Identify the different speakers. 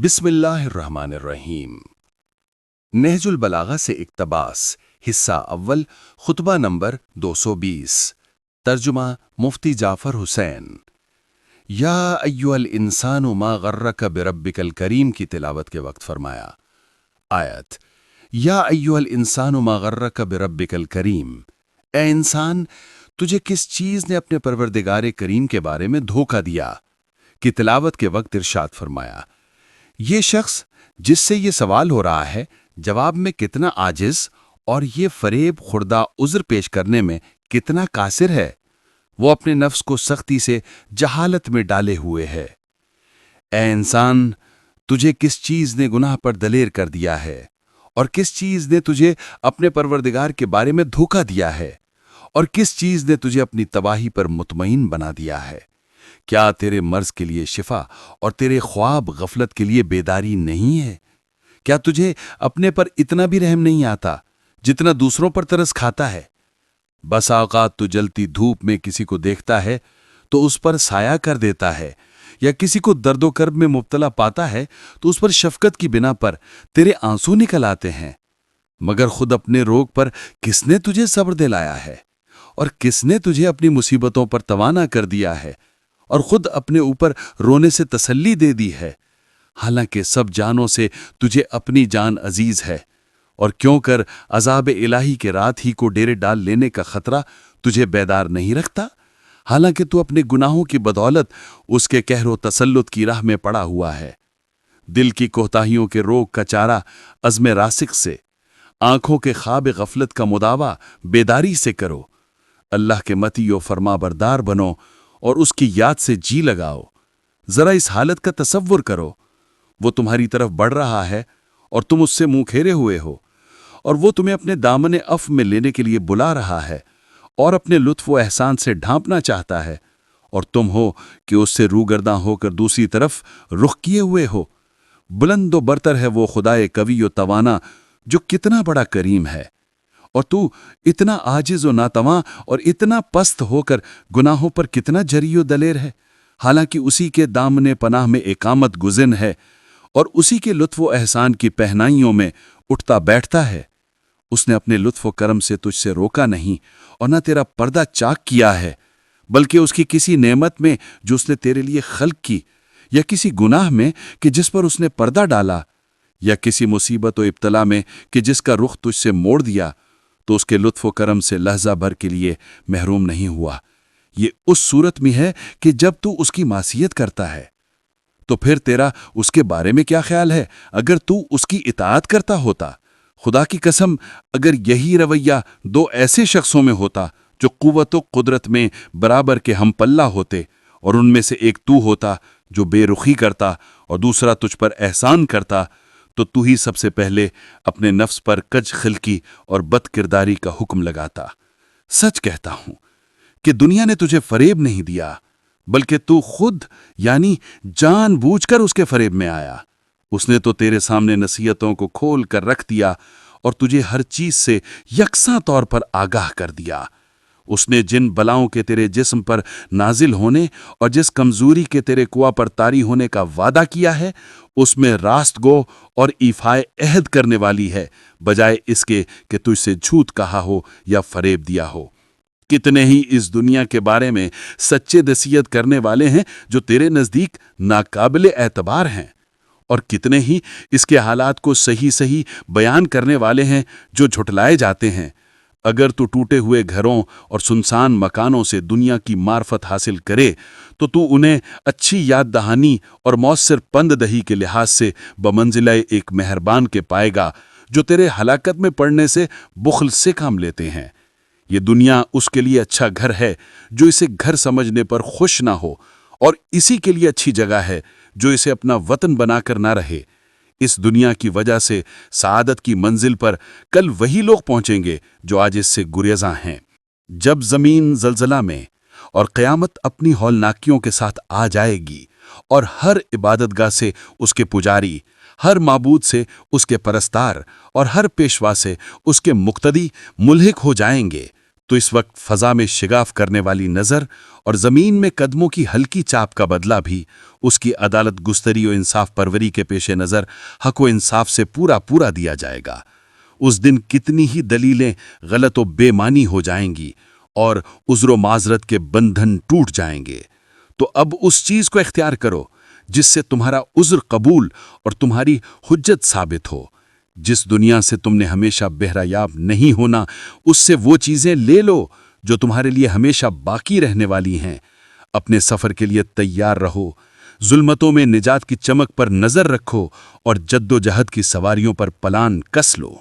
Speaker 1: بسم اللہ الرحمن الرحیم۔ نہج البلاغہ سے اقتباس، حصہ اول، خطبہ نمبر 220، ترجمہ مفتی جعفر حسین۔ یا ایھا الانسان ما غرک بربک الکریم کی تلاوت کے وقت فرمایا۔ آیت: یا ایھا الانسان ما غرک بربک الکریم، اے انسان، تجھے کس چیز نے اپنے پروردگار کریم کے بارے میں دھوکہ دیا کی تلاوت کے وقت ارشاد فرمایا۔ یہ شخص جس سے یہ سوال ہو رہا ہے، جواب میں کتنا عاجز اور یہ فریب خوردہ عذر پیش کرنے میں کتنا قاصر ہے۔ وہ اپنے نفس کو سختی سے جہالت میں ڈالے ہوئے ہے۔ اے انسان، تجھے کس چیز نے گناہ پر دلیر کر دیا ہے، اور کس چیز نے تجھے اپنے پروردگار کے بارے میں دھوکہ دیا ہے، اور کس چیز نے تجھے اپنی تباہی پر مطمئن بنا دیا ہے؟ کیا تیرے مرض کے لیے شفا اور تیرے خواب غفلت کے لیے بیداری نہیں ہے؟ کیا تجھے اپنے پر اتنا بھی رحم نہیں آتا جتنا دوسروں پر ترس کھاتا ہے؟ بس اوقات تو جلتی دھوپ میں کسی کو دیکھتا ہے تو اس پر سایہ کر دیتا ہے، یا کسی کو درد و کرب میں مبتلا پاتا ہے تو اس پر شفقت کی بنا پر تیرے آنسو نکل آتے ہیں۔ مگر خود اپنے روگ پر کس نے تجھے صبر دلایا ہے، اور کس نے تجھے اپنی مصیبتوں پر توانا کر دیا ہے، اور خود اپنے اوپر رونے سے تسلی دے دی ہے؟ حالانکہ سب جانوں سے تجھے اپنی جان عزیز ہے، اور کیوں کر عذاب الہی کے رات ہی کو ڈیرے ڈال لینے کا خطرہ تجھے بیدار نہیں رکھتا، حالانکہ تو اپنے گناہوں کی بدولت اس کے قہر و تسلط کی راہ میں پڑا ہوا ہے۔ دل کی کوتاہیوں کے روگ کا چارہ عزم راسخ سے، آنکھوں کے خواب غفلت کا مداوا بیداری سے کرو۔ اللہ کے مطیع و فرما بردار بنو اور اس کی یاد سے جی لگاؤ۔ ذرا اس حالت کا تصور کرو، وہ تمہاری طرف بڑھ رہا ہے اور تم اس سے منہ پھیرے ہوئے ہو، اور وہ تمہیں اپنے دامن عفو میں لینے کے لیے بلا رہا ہے اور اپنے لطف و احسان سے ڈھانپنا چاہتا ہے، اور تم ہو کہ اس سے روگرداں ہو کر دوسری طرف رخ کیے ہوئے ہو۔ بلند و برتر ہے وہ خدائے قوی و توانا جو کتنا بڑا کریم ہے، اور تو اتنا عاجز و ناتواں اور اتنا پست ہو کر گناہوں پر کتنا جری و دلیر ہے، حالانکہ اسی کے دامن پناہ میں اقامت گزن ہے اور اسی کے لطف و احسان کی پہنائیوں میں اٹھتا بیٹھتا ہے۔ اس نے اپنے لطف و کرم سے تجھ سے روکا نہیں اور نہ تیرا پردہ چاک کیا ہے، بلکہ اس کی کسی نعمت میں جو اس نے تیرے لیے خلق کی، یا کسی گناہ میں کہ جس پر اس نے پردہ ڈالا، یا کسی مصیبت و ابتلا میں کہ جس کا رخ تجھ سے موڑ دیا، تو اس کے لطف و کرم سے لحظہ بھر کے لیے محروم نہیں ہوا۔ یہ اس صورت میں ہے کہ جب تو اس کی معصیت کرتا ہے، تو پھر تیرا اس کے بارے میں کیا خیال ہے اگر تو اس کی اطاعت کرتا ہوتا؟ خدا کی قسم، اگر یہی رویہ دو ایسے شخصوں میں ہوتا جو قوت و قدرت میں برابر کے ہم پلہ ہوتے، اور ان میں سے ایک تو ہوتا جو بے رخی کرتا اور دوسرا تجھ پر احسان کرتا، تو ہی سب سے پہلے اپنے نفس پر کج خلقی اور بد کرداری کا حکم لگاتا۔ سچ کہتا ہوں کہ دنیا نے تجھے فریب نہیں دیا، بلکہ تو خود یعنی جان بوجھ کر اس کے فریب میں آیا۔ اس نے تو تیرے سامنے نصیحتوں کو کھول کر رکھ دیا اور تجھے ہر چیز سے یکساں طور پر آگاہ کر دیا۔ اس نے جن بلاؤں کے تیرے جسم پر نازل ہونے اور جس کمزوری کے تیرے قوا پر طاری ہونے کا وعدہ کیا ہے، اس میں راست گو اور ایفائے عہد کرنے والی ہے، بجائے اس کے کہ تجھ سے جھوٹ کہا ہو یا فریب دیا ہو۔ کتنے ہی اس دنیا کے بارے میں سچے نصیحت کرنے والے ہیں جو تیرے نزدیک ناقابل اعتبار ہیں، اور کتنے ہی اس کے حالات کو صحیح بیان کرنے والے ہیں جو جھٹلائے جاتے ہیں۔ اگر تو ٹوٹے ہوئے گھروں اور سنسان مکانوں سے دنیا کی معرفت حاصل کرے تو انہیں اچھی یاد دہانی اور مؤثر پند دہی کے لحاظ سے بمنزلہ ایک مہربان کے پائے گا جو تیرے ہلاکت میں پڑنے سے بخل سے کام لیتے ہیں۔ یہ دنیا اس کے لیے اچھا گھر ہے جو اسے گھر سمجھنے پر خوش نہ ہو، اور اسی کے لیے اچھی جگہ ہے جو اسے اپنا وطن بنا کر نہ رہے۔ اس دنیا کی وجہ سے سعادت کی منزل پر کل وہی لوگ پہنچیں گے جو آج اس سے گریزاں ہیں۔ جب زمین زلزلہ میں اور قیامت اپنی ہولناکیوں کے ساتھ آ جائے گی، اور ہر عبادت گاہ سے اس کے پجاری، ہر معبود سے اس کے پرستار اور ہر پیشوا سے اس کے مقتدی ملحق ہو جائیں گے،
Speaker 2: تو اس وقت فضا میں شگاف کرنے والی نظر اور زمین میں قدموں کی ہلکی چاپ کا بدلہ بھی اس کی عدالت گستری و انصاف پروری کے پیش نظر حق و انصاف سے پورا پورا دیا جائے گا۔ اس دن کتنی ہی دلیلیں غلط و بے معنی ہو جائیں گی اور عذر و معذرت کے بندھن ٹوٹ جائیں گے۔ تو اب اس چیز کو اختیار کرو جس سے تمہارا عذر قبول اور تمہاری حجت ثابت ہو۔ جس دنیا سے تم نے ہمیشہ بہرہ یاب نہیں ہونا، اس سے وہ چیزیں لے لو جو تمہارے لیے ہمیشہ باقی رہنے والی ہیں۔ اپنے سفر کے لیے تیار رہو، ظلمتوں میں نجات کی چمک پر نظر رکھو اور جد و جہد کی سواریوں پر پلان کس لو۔